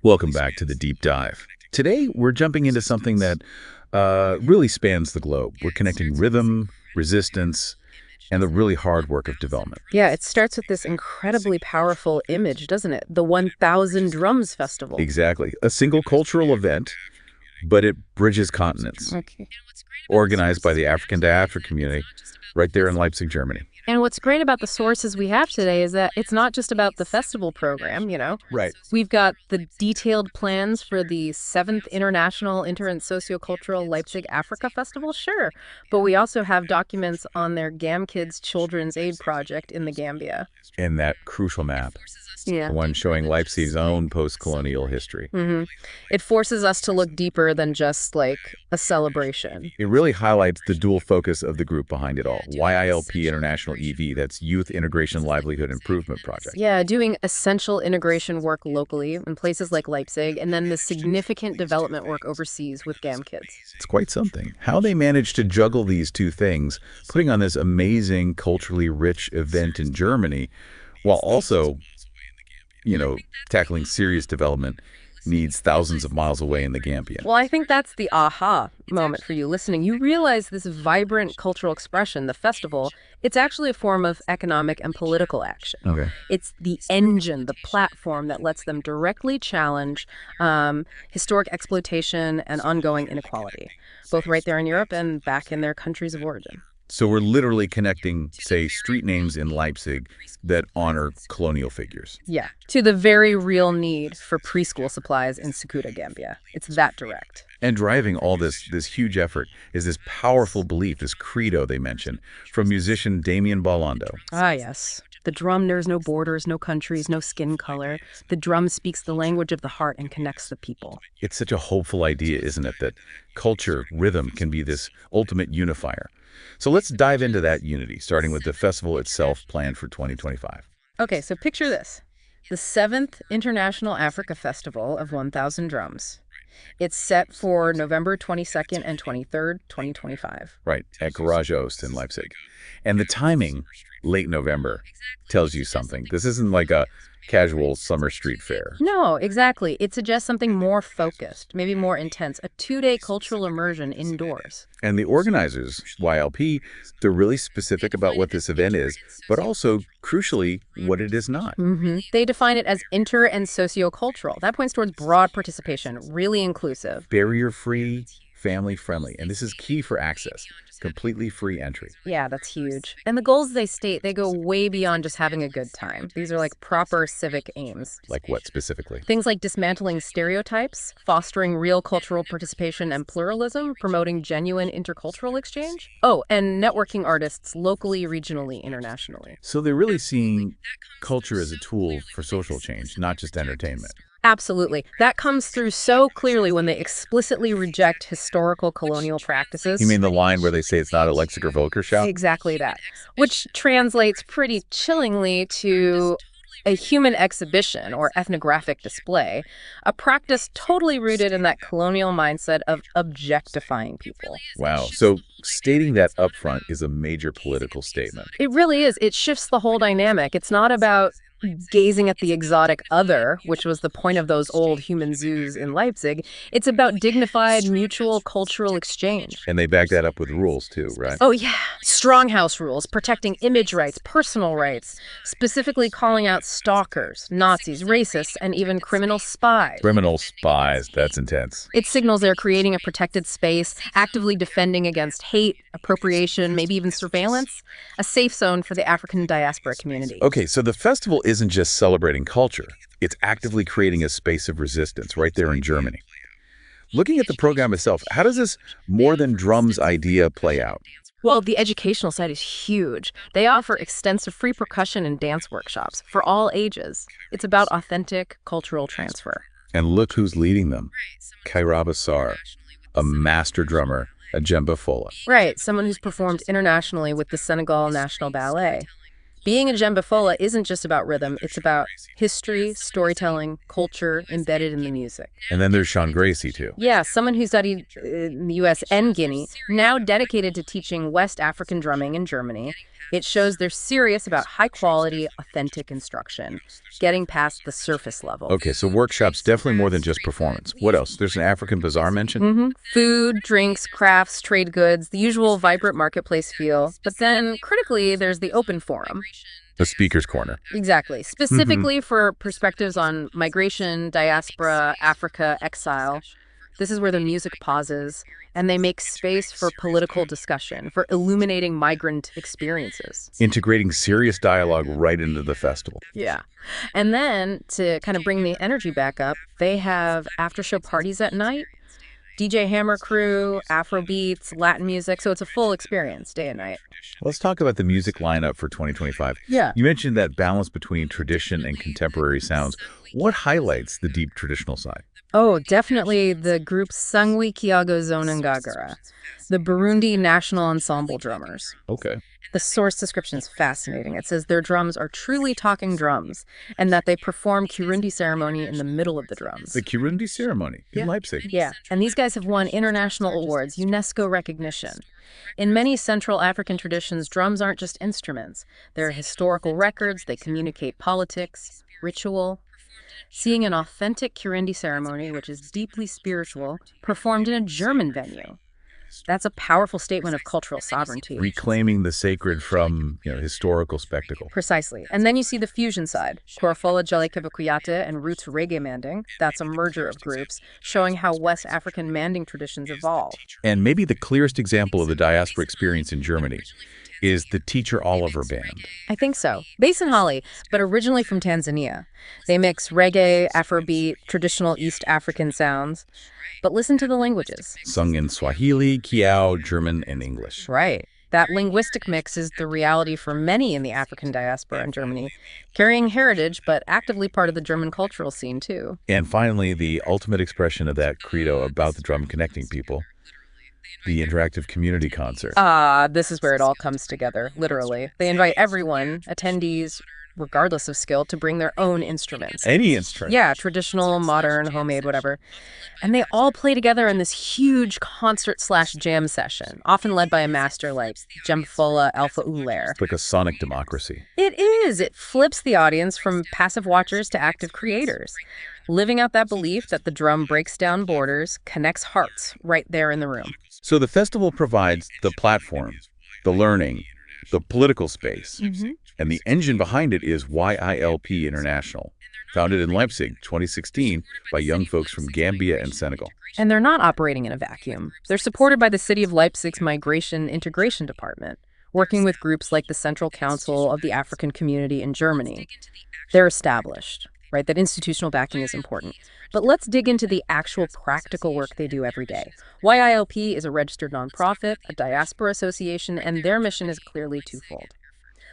Welcome back to the deep dive. Today, we're jumping into something that really spans the globe. We're connecting rhythm, resistance, and the really hard work of development. Yeah, it starts with this incredibly powerful image, doesn't it? The 1000 Drums Festival. Exactly. A single cultural event, but it bridges continents. Okay. Organized by the African diaspora community right there in Leipzig, Germany. And what's great about the sources we have today is that it's not just about the festival program. Right. We've got the detailed plans for the 7th International Inter- and Socio-Cultural Leipzig Afrika-Festival, sure. But we also have documents on their GAM-Kids Children's Aid Project in the Gambia. And that crucial map. Yeah. The one showing Leipzig's own post-colonial history. Mm-hmm. It forces us to look deeper than just, like, a celebration. It really highlights the dual focus of the group behind it all. Y.I.L.P International EV, that's Youth Integration Livelihood Improvement Project. Yeah, doing essential integration work locally in places like Leipzig, and then the significant development work overseas with GAM-Kids. It's quite something. How they managed to juggle these two things, putting on this amazing, culturally rich event in Germany, while also tackling serious development needs thousands of miles away in the Gambia. Well, I think that's the aha moment for you listening. You realize this vibrant cultural expression, the festival, it's actually a form of economic and political action. Okay. It's the engine, the platform that lets them directly challenge historic exploitation and ongoing inequality, both right there in Europe and back in their countries of origin. So we're literally connecting, say, street names in Leipzig that honor colonial figures. Yeah, to the very real need for preschool supplies in Sukuta, Gambia. It's that direct. And driving all this huge effort is this powerful belief, this credo they mention, from musician Damien Ballando. Ah, yes. The drum knows no borders, no countries, no skin color. The drum speaks the language of the heart and connects the people. It's such a hopeful idea, isn't it, that culture, rhythm can be this ultimate unifier. So let's dive into that unity, starting with the festival itself planned for 2025. Okay, so picture this. The 7th International Africa Festival of 1000 Drums. It's set for November 22nd and 23rd, 2025. Right, at Garage Ost in Leipzig. And the timing, late November, tells you something. This isn't like a casual summer street fair. No, exactly. It suggests something more focused, maybe more intense, a 2-day cultural immersion indoors. And the organizers, Y.I.L.P, they're really specific about what this event is, but also, crucially, what it is not. Mm-hmm. They define it as inter- and socio-cultural. That points towards broad participation, really inclusive. Barrier-free, family-friendly, and this is key for access. Completely free entry. Yeah, that's huge. And the goals they state, they go way beyond just having a good time. These are like proper civic aims. Like what specifically? Things like dismantling stereotypes, fostering real cultural participation and pluralism, promoting genuine intercultural exchange. Oh, and networking artists locally, regionally, internationally. So they're really seeing culture as a tool for social change, not just entertainment. Absolutely. That comes through so clearly when they explicitly reject historical colonial practices. You mean the line where they say it's not a Lexiker Volkerschau? Exactly that. Which translates pretty chillingly to a human exhibition or ethnographic display, a practice totally rooted in that colonial mindset of objectifying people. Wow. So stating that up front is a major political statement. It really is. It shifts the whole dynamic. It's not about gazing at the exotic other, which was the point of those old human zoos in Leipzig. It's about dignified, mutual cultural exchange. And they back that up with rules, too, right? Oh, yeah. Stronghouse rules, protecting image rights, personal rights, specifically calling out stalkers, Nazis, racists, and even criminal spies. Criminal spies. That's intense. It signals they're creating a protected space, actively defending against hate, appropriation, maybe even surveillance, a safe zone for the African diaspora community. Okay, so the festival isn't just celebrating culture. It's actively creating a space of resistance right there in Germany. Looking at the program itself, how does this more than drums idea play out? Well, the educational side is huge. They offer extensive free percussion and dance workshops for all ages. It's about authentic cultural transfer. And look who's leading them. Kairaba Sarr, a master drummer at Djembe Fola. Right, someone who's performed internationally with the Senegal National Ballet. Being a Djembe Fola isn't just about rhythm, it's about history, storytelling, culture embedded in the music. And then there's Sean Gracie, too. Yeah, someone who studied in the U.S. and Guinea, now dedicated to teaching West African drumming in Germany. It shows they're serious about high-quality, authentic instruction, getting past the surface level. Okay, so workshops definitely more than just performance. What else? There's an African bazaar mentioned? Food, drinks, crafts, trade goods, the usual vibrant marketplace feel. But then, critically, there's the open forum. The speaker's corner. Exactly. Specifically for perspectives on migration, diaspora, Africa, exile. This is where the music pauses, and they make space for political discussion, for illuminating migrant experiences. Integrating serious dialogue right into the festival. Yeah. And then, to kind of bring the energy back up, they have after-show parties at night, DJ Hammer Crew, Afro beats, Latin music, so it's a full experience, day and night. Let's talk about the music lineup for 2025. Yeah. You mentioned that balance between tradition and contemporary sounds. What highlights the deep traditional side? Oh, definitely the group Sangwi Kiago Zonangagara, the Burundi National Ensemble drummers. Okay. The source description is fascinating. It says their drums are truly talking drums and that they perform Kirundi ceremony in the middle of the drums. The Kirundi ceremony in Leipzig. Yeah, and these guys have won international awards, UNESCO recognition. In many Central African traditions, drums aren't just instruments. They're historical records, they communicate politics, ritual. Seeing an authentic Kirundi ceremony, which is deeply spiritual, performed in a German venue. That's a powerful statement of cultural sovereignty. Reclaiming the sacred from, historical spectacle. Precisely. And then you see the fusion side. Korofola Jalike Kuyate and Roots Reggae Manding. That's a merger of groups, showing how West African manding traditions evolve. And maybe the clearest example of the diaspora experience in Germany is the Teacher Oliver Band. I think so. Based in Holly, but originally from Tanzania. They mix reggae, Afrobeat, traditional East African sounds. But listen to the languages. Sung in Swahili, Kiao, German, and English. Right. That linguistic mix is the reality for many in the African diaspora in Germany, carrying heritage, but actively part of the German cultural scene, too. And finally, the ultimate expression of that credo about the drum connecting people, the interactive community concert. This is where it all comes together, literally. They invite everyone, attendees, regardless of skill, to bring their own instruments. Any instrument. Yeah, traditional, modern, homemade, whatever. And they all play together in this huge concert/jam session, often led by a master like Jemfola Alpha Uler. It's like a sonic democracy. It is. It flips the audience from passive watchers to active creators, living out that belief that the drum breaks down borders, connects hearts right there in the room. So the festival provides the platform, the learning, the political space. And the engine behind it is Y.I.L.P International, founded in Leipzig, 2016, by young folks from Gambia and Senegal. And they're not operating in a vacuum. They're supported by the City of Leipzig's Migration Integration Department, working with groups like the Central Council of the African Community in Germany. They're established, right? That institutional backing is important. But let's dig into the actual practical work they do every day. Y.I.L.P is a registered nonprofit, a diaspora association, and their mission is clearly twofold.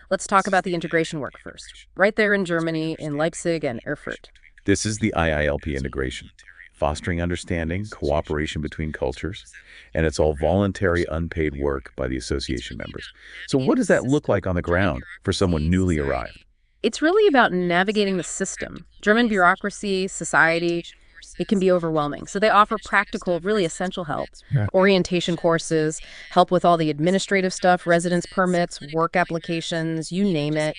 Let's talk about the integration work first. Right there in Germany, in Leipzig and Erfurt. This is the I.I.L.P integration, fostering understanding, cooperation between cultures, and it's all voluntary, unpaid work by the association members. So what does that look like on the ground for someone newly arrived? It's really about navigating the system. German bureaucracy, society, it can be overwhelming. So they offer practical, really essential help. Orientation courses, help with all the administrative stuff, residence permits, work applications, you name it.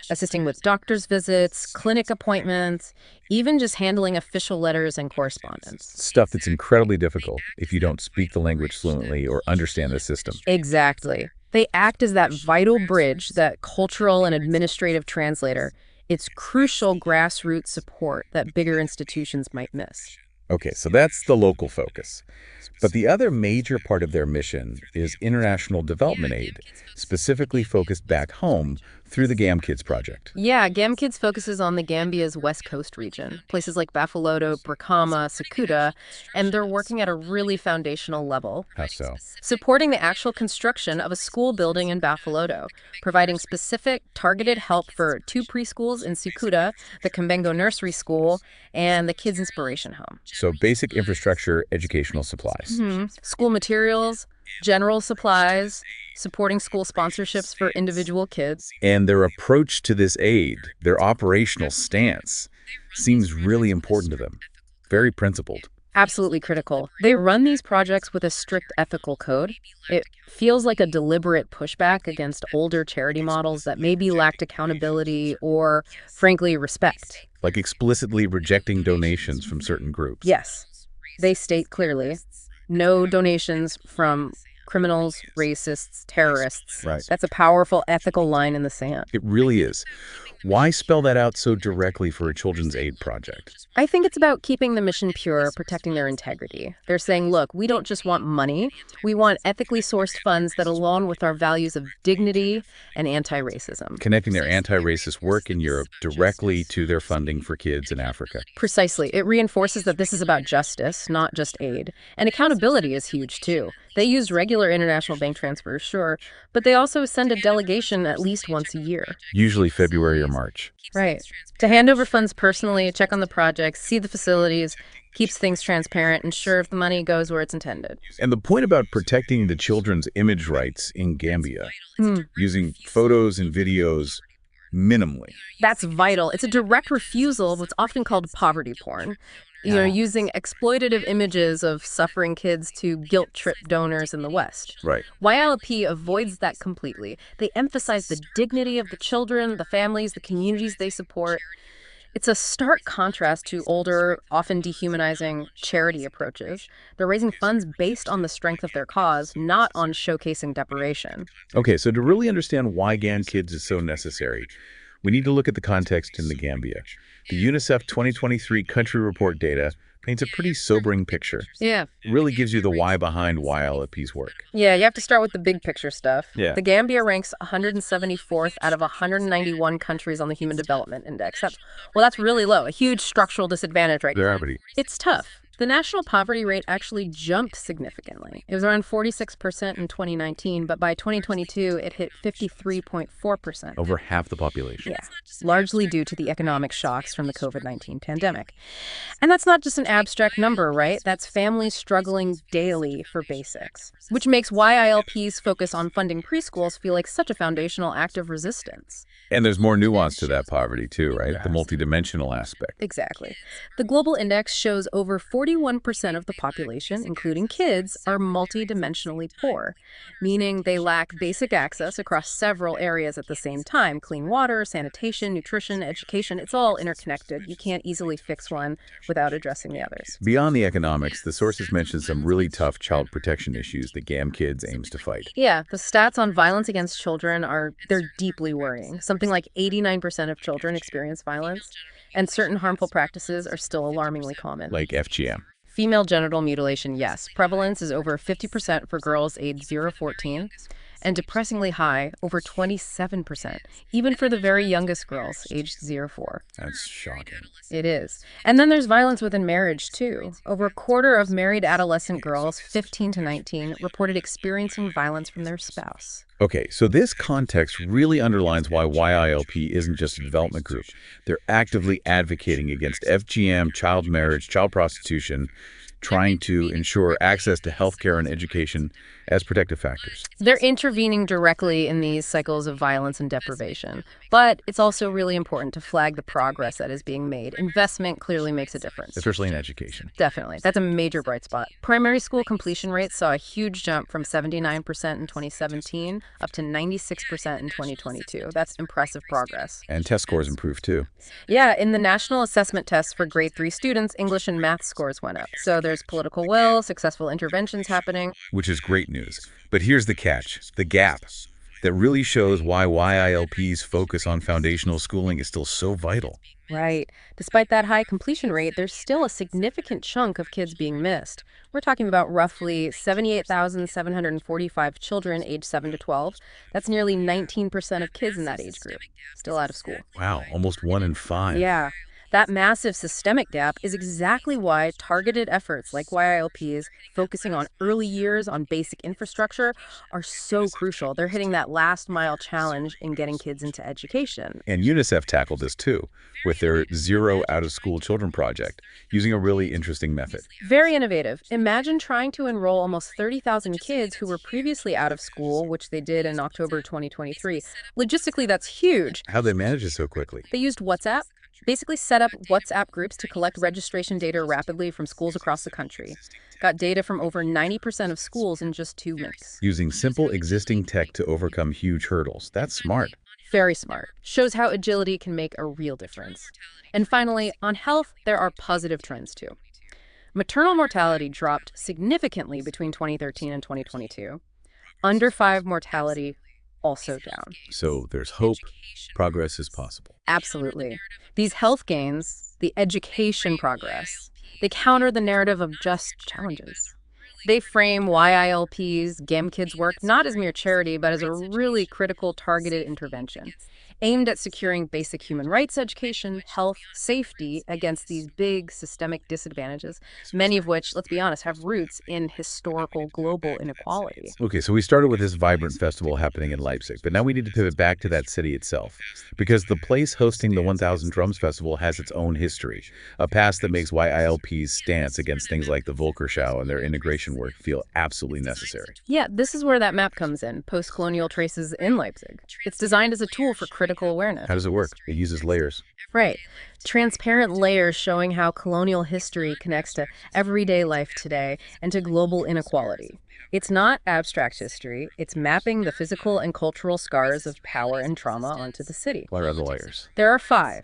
Assisting with doctor's visits, clinic appointments, even just handling official letters and correspondence. Stuff that's incredibly difficult if you don't speak the language fluently or understand the system. Exactly. They act as that vital bridge, that cultural and administrative translator. It's crucial grassroots support that bigger institutions might miss. Okay, so that's the local focus. But the other major part of their mission is international development aid, specifically focused back home through the GAM Kids project. Yeah, GAM Kids focuses on the Gambia's West Coast region, places like Bafaloto, Brikama, Sakuda, and they're working at a really foundational level. How so? Supporting the actual construction of a school building in Bafaloto, providing specific, targeted help for 2 preschools in Sakuda, the Kambengo Nursery School, and the Kids Inspiration Home. So basic infrastructure, educational supplies. School materials, general supplies, supporting school sponsorships for individual kids. And their approach to this aid, their operational stance, seems really important to them. Very principled. Absolutely critical. They run these projects with a strict ethical code. It feels like a deliberate pushback against older charity models that maybe lacked accountability or, frankly, respect. Like explicitly rejecting donations from certain groups. Yes, they state clearly no donations from criminals, racists, terrorists. Right. That's a powerful ethical line in the sand. It really is. Why spell that out so directly for a children's aid project? I think it's about keeping the mission pure, protecting their integrity. They're saying, look, we don't just want money. We want ethically sourced funds that align with our values of dignity and anti-racism. Connecting their anti-racist work in Europe directly to their funding for kids in Africa. Precisely. It reinforces that this is about justice, not just aid. And accountability is huge, too. They use regular international bank transfers, sure, but they also send a delegation at least once a year. Usually February or March. Right. To hand over funds personally, check on the projects, see the facilities, keeps things transparent, ensure if the money goes where it's intended. And the point about protecting the children's image rights in Gambia, using photos and videos minimally. That's vital. It's a direct refusal of what's often called poverty porn. Using exploitative images of suffering kids to guilt-trip donors in the West. Right. Y.I.L.P avoids that completely. They emphasize the dignity of the children, the families, the communities they support. It's a stark contrast to older, often dehumanizing charity approaches. They're raising funds based on the strength of their cause, not on showcasing deprivation. Okay, so to really understand why GAN Kids is so necessary, we need to look at the context in the Gambia. The UNICEF 2023 country report data paints a pretty sobering picture. Yeah. It really gives you the why behind Y.I.L.P's work. Yeah, you have to start with the big picture stuff. Yeah. The Gambia ranks 174th out of 191 countries on the Human Development Index. That's really low, a huge structural disadvantage right now. It's tough. The national poverty rate actually jumped significantly. It was around 46% in 2019, but by 2022, it hit 53.4%. Over half the population. Yeah, largely due to the economic shocks from the COVID-19 pandemic. And that's not just an abstract number, right? That's families struggling daily for basics, which makes Y.I.L.P's focus on funding preschools feel like such a foundational act of resistance. And there's more nuance to that poverty too, right? The multidimensional aspect. Exactly. The global index shows over 41% of the population, including kids, are multidimensionally poor, meaning they lack basic access across several areas at the same time. Clean water, sanitation, nutrition, education, it's all interconnected. You can't easily fix one without addressing the others. Beyond the economics, the sources mention some really tough child protection issues that GAM Kids aims to fight. Yeah, the stats on violence against children they're deeply worrying. Something like 89% of children experience violence, and certain harmful practices are still alarmingly common. Like FGM. Female genital mutilation, yes. Prevalence is over 50% for girls aged 0 to 14, and depressingly high, over 27%, even for the very youngest girls aged 0 to 4. That's shocking. It is. And then there's violence within marriage, too. Over a quarter of married adolescent girls, 15 to 19, reported experiencing violence from their spouse. Okay, so this context really underlines why Y.I.L.P isn't just a development group. They're actively advocating against FGM, child marriage, child prostitution, trying to ensure access to healthcare and education as protective factors. They're intervening directly in these cycles of violence and deprivation. But it's also really important to flag the progress that is being made. Investment clearly makes a difference. Especially in education. Definitely. That's a major bright spot. Primary school completion rates saw a huge jump from 79% in 2017 up to 96% in 2022. That's impressive progress. And test scores improved too. Yeah, in the national assessment tests for grade 3 students, English and math scores went up. So there's political will, successful interventions happening. Which is great news. But here's the catch, the gap that really shows why Y.I.L.P's focus on foundational schooling is still so vital. Right. Despite that high completion rate, there's still a significant chunk of kids being missed. We're talking about roughly 78,745 children aged 7 to 12. That's nearly 19% of kids in that age group still out of school. Wow, almost 1 in 5. Yeah. That massive systemic gap is exactly why targeted efforts like Y.I.L.P's focusing on early years on basic infrastructure are so crucial. They're hitting that last mile challenge in getting kids into education. And UNICEF tackled this too with their Zero Out of School Children project, using a really interesting method. Very innovative. Imagine trying to enroll almost 30,000 kids who were previously out of school, which they did in October 2023. Logistically, that's huge. How'd they manage it so quickly? They used WhatsApp, Basically set up WhatsApp groups to collect registration data rapidly from schools across the country. Got data from over 90% of schools in just 2 weeks. Using simple existing tech to overcome huge hurdles. That's smart. Very smart. Shows how agility can make a real difference. And finally, on health, there are positive trends too. Maternal mortality dropped significantly between 2013 and 2022. Under 5 mortality also down. So there's hope. Progress is possible. Absolutely. These health gains, the education progress, they counter the narrative of just challenges. They frame Y.I.L.P's GEM Kids work not as mere charity, but as a really critical targeted intervention aimed at securing basic human rights education, health, safety against these big systemic disadvantages, many of which, let's be honest, have roots in historical global inequality. Okay, so we started with this vibrant festival happening in Leipzig, but now we need to pivot back to that city itself, because the place hosting the 1000Drums Festival has its own history, a past that makes Y.I.L.P's stance against things like the Volkerschau and their integration work feel absolutely necessary. Yeah, this is where that map comes in, post-colonial traces in Leipzig. It's designed as a tool for critical awareness. How does it work? It uses layers. Right. Transparent layers showing how colonial history connects to everyday life today and to global inequality. It's not abstract history. It's mapping the physical and cultural scars of power and trauma onto the city. What are the layers? There are 5.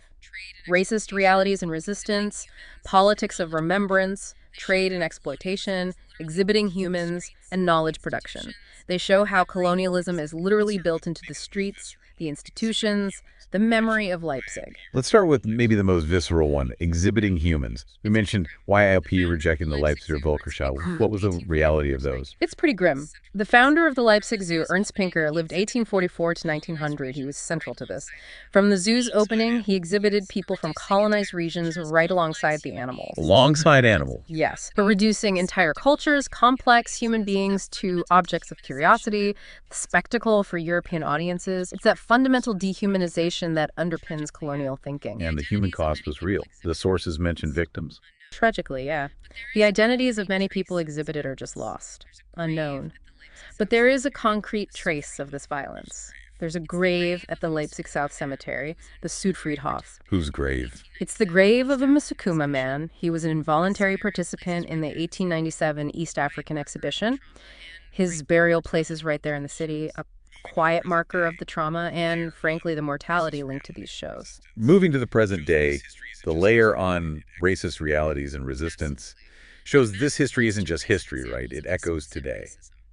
Racist realities and resistance, politics of remembrance, trade and exploitation, exhibiting humans, and knowledge production. They show how colonialism is literally built into the streets, the institutions, the memory of Leipzig. Let's start with maybe the most visceral one, exhibiting humans. We mentioned Y.I.L.P rejecting the Leipzig Volkerschau. What was the reality of those? It's pretty grim. The founder of the Leipzig Zoo, Ernst Pinker, lived 1844 to 1900. He was central to this. From the zoo's opening, he exhibited people from colonized regions right alongside the animals. Alongside animals? Yes, but reducing entire cultures, complex human beings to objects of curiosity, spectacle for European audiences. It's that fundamental dehumanization that underpins colonial thinking. And the human cost was real. The sources mentioned victims. Tragically, yeah. The identities of many people exhibited are just lost, unknown. But there is a concrete trace of this violence. There's a grave at the Leipzig South Cemetery, the Südfriedhof. Whose grave? It's the grave of a Musukuma man. He was an involuntary participant in the 1897 East African exhibition. His burial place is right there in the city, a quiet marker of the trauma and, frankly, the mortality linked to these shows. Moving to the present day, the layer on racist realities and resistance shows this history isn't just history, right? It echoes today.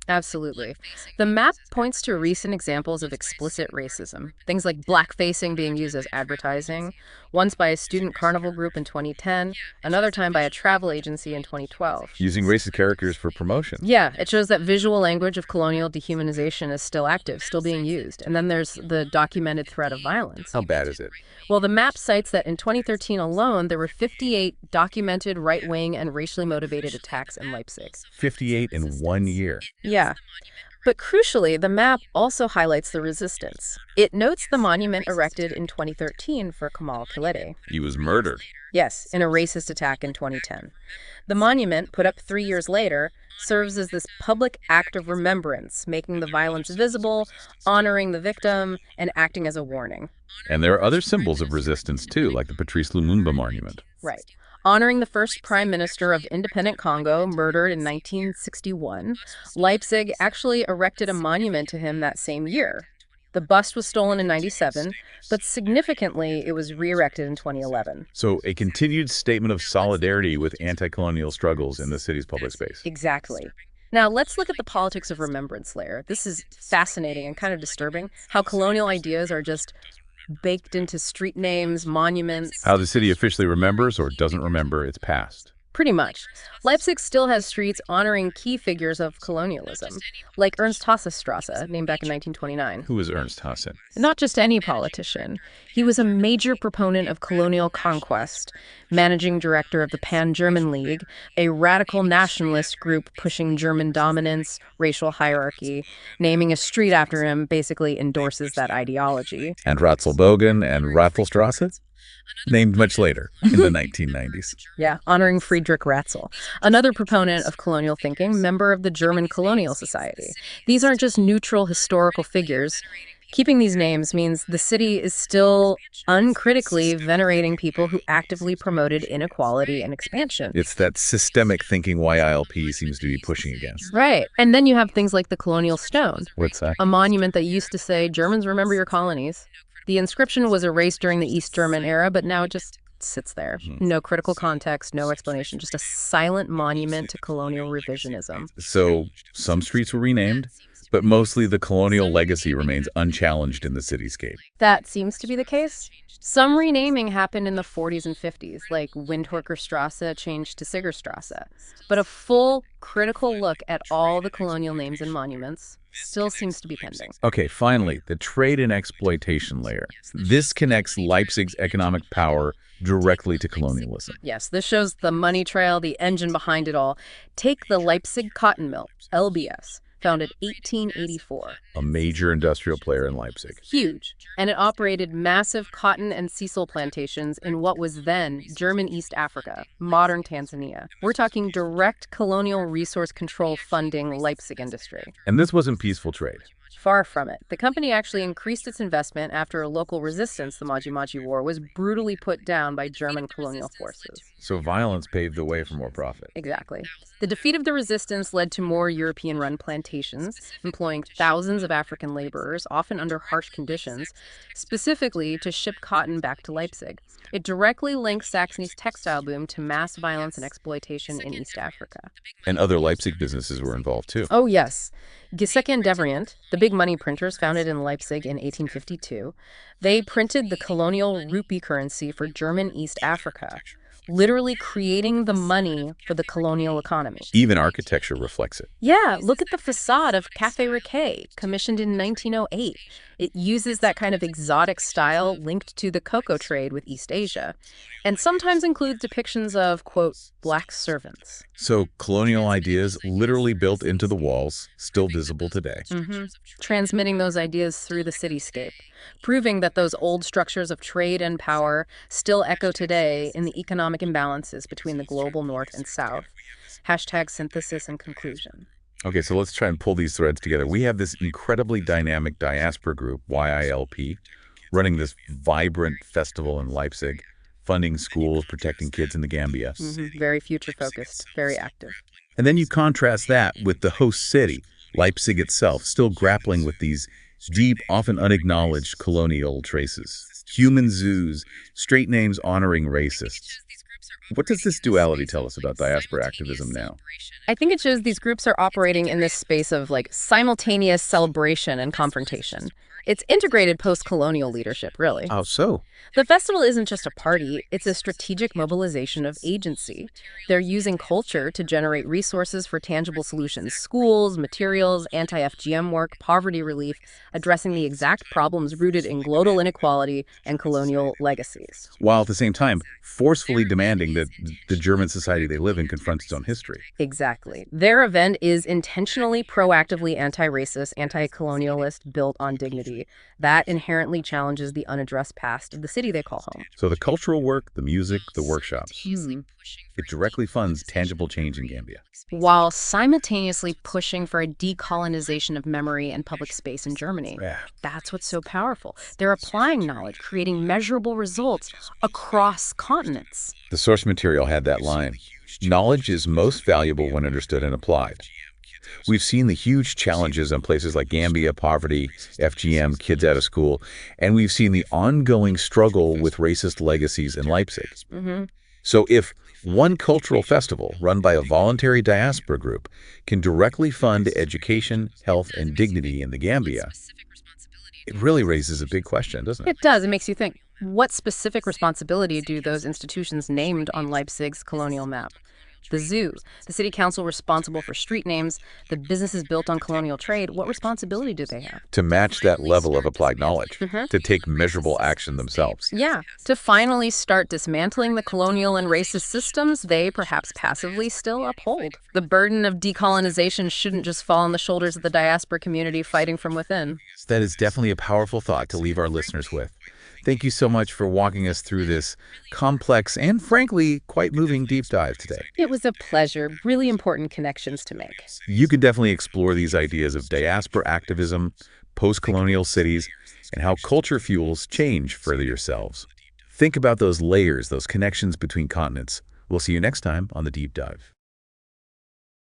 Absolutely. The map points to recent examples of explicit racism, things like blackfacing being used as advertising, once by a student carnival group in 2010, another time by a travel agency in 2012. Using racist characters for promotion. Yeah, it shows that visual language of colonial dehumanization is still active, still being used. And then there's the documented threat of violence. How bad is it? Well, the map cites that in 2013 alone, there were 58 documented right-wing and racially motivated attacks in Leipzig. 58 in 1 year. Yeah. But crucially, the map also highlights the resistance. It notes the monument erected in 2013 for Kamal Kilede. He was murdered. Yes, in a racist attack in 2010. The monument, put up 3 years later, serves as this public act of remembrance, making the violence visible, honoring the victim, and acting as a warning. And there are other symbols of resistance, too, like the Patrice Lumumba monument. Right. Honoring the first prime minister of independent Congo, murdered in 1961, Leipzig actually erected a monument to him that same year. The bust was stolen in 97, but significantly, it was re-erected in 2011. So a continued statement of solidarity with anti-colonial struggles in the city's public space. Exactly. Now, let's look at the politics of remembrance layer. This is fascinating and kind of disturbing, how colonial ideas are just baked into street names, monuments. How the city officially remembers or doesn't remember its past. Pretty much. Leipzig still has streets honoring key figures of colonialism, like Ernst Hasse Strasse, named back in 1929. Who was Ernst Hasse? Not just any politician. He was a major proponent of colonial conquest, managing director of the Pan-German League, a radical nationalist group pushing German dominance, racial hierarchy. Naming a street after him basically endorses that ideology. And Ratzelbogen and Ratzelstrasse? Named much later, in the 1990s. Yeah, honoring Friedrich Ratzel, another proponent of colonial thinking, member of the German Colonial Society. These aren't just neutral historical figures. Keeping these names means the city is still uncritically venerating people who actively promoted inequality and expansion. It's that systemic thinking Y.I.L.P seems to be pushing against. Right. And then you have things like the Colonial Stone, What's that? a monument that used to say, "Germans remember your colonies." The inscription was erased during the East German era, but now it just sits there. No critical context, no explanation, just a silent monument to colonial revisionism. So some streets were renamed, but mostly the colonial legacy remains unchallenged in the cityscape. That seems to be the case. Some renaming happened in the 40s and 50s, like Windhoeker Strasse changed to Siggerstrasse. But a full, critical look at all the colonial names and monuments still seems to be pending. Okay, finally, the trade and exploitation layer. This connects Leipzig's economic power directly to colonialism. Yes, this shows the money trail, the engine behind it all. Take the Leipzig Cotton Mill, LBS, founded 1884. A major industrial player in Leipzig. Huge. And it operated massive cotton and sisal plantations in what was then German East Africa, modern Tanzania. We're talking direct colonial resource control funding Leipzig industry. And this wasn't peaceful trade. Far from it. The company actually increased its investment after a local resistance, the Maji-Maji War, was brutally put down by German colonial forces. So violence paved the way for more profit. Exactly. The defeat of the resistance led to more European-run plantations, employing thousands of African laborers, often under harsh conditions, specifically to ship cotton back to Leipzig. It directly links Saxony's textile boom to mass violence and exploitation in East Africa. And other Leipzig businesses were involved too. Oh, yes. Geseke and Devrient, the big money printers founded in Leipzig in 1852, they printed the colonial rupee currency for German East Africa, literally creating the money for the colonial economy. Even architecture reflects it. Yeah, look at the facade of Café Riquet, commissioned in 1908. It uses that kind of exotic style linked to the cocoa trade with East Asia, and sometimes includes depictions of, quote, black servants. So colonial ideas literally built into the walls, still visible today. Transmitting those ideas through the cityscape, proving that those old structures of trade and power still echo today in the economic imbalances between the global north and south. Hashtag synthesis and conclusion. Okay, so let's try and pull these threads together. We have this incredibly dynamic diaspora group, Y.I.L.P, running this vibrant festival in Leipzig, funding schools, protecting kids in the Gambia. Very future-focused, very active. And then you contrast that with the host city, Leipzig itself, still grappling with these deep, often unacknowledged colonial traces. Human zoos, straight names honoring racists. What does this duality tell us about diaspora activism now? I think it shows these groups are operating in this space of like simultaneous celebration and confrontation. It's integrated post-colonial leadership, really. How so? The festival isn't just a party, it's a strategic mobilization of agency. They're using culture to generate resources for tangible solutions, schools, materials, anti-FGM work, poverty relief, addressing the exact problems rooted in global inequality and colonial legacies. While at the same time, forcefully demanding that the German society they live in confront its own history. Exactly. Their event is intentionally, proactively anti-racist, anti-colonialist, built on dignity. That inherently challenges the unaddressed past of the city they call home. So the cultural work, the music, the workshops, it directly funds tangible change in Gambia. While simultaneously pushing for a decolonization of memory and public space in Germany. Yeah. That's what's so powerful. They're applying knowledge, creating measurable results across continents. The source material had that line. Knowledge is most valuable when understood and applied. We've seen the huge challenges in places like Gambia, poverty, FGM, kids out of school, and we've seen the ongoing struggle with racist legacies in Leipzig. So if one cultural festival run by a voluntary diaspora group can directly fund education, health, and dignity in the Gambia, it really raises a big question, doesn't it? It does. It makes you think, what specific responsibility do those institutions named on Leipzig's colonial map? The zoo, the city council responsible for street names, the businesses built on colonial trade, what responsibility do they have? To match that level of applied knowledge, to take measurable action themselves. Yeah, to finally start dismantling the colonial and racist systems they perhaps passively still uphold. The burden of decolonization shouldn't just fall on the shoulders of the diaspora community fighting from within. That is definitely a powerful thought to leave our listeners with. Thank you so much for walking us through this complex and, frankly, quite moving deep dive today. It was a pleasure. Really important connections to make. You could definitely explore these ideas of diaspora activism, post-colonial cities, and how culture fuels change further yourselves. Think about those layers, those connections between continents. We'll see you next time on The Deep Dive.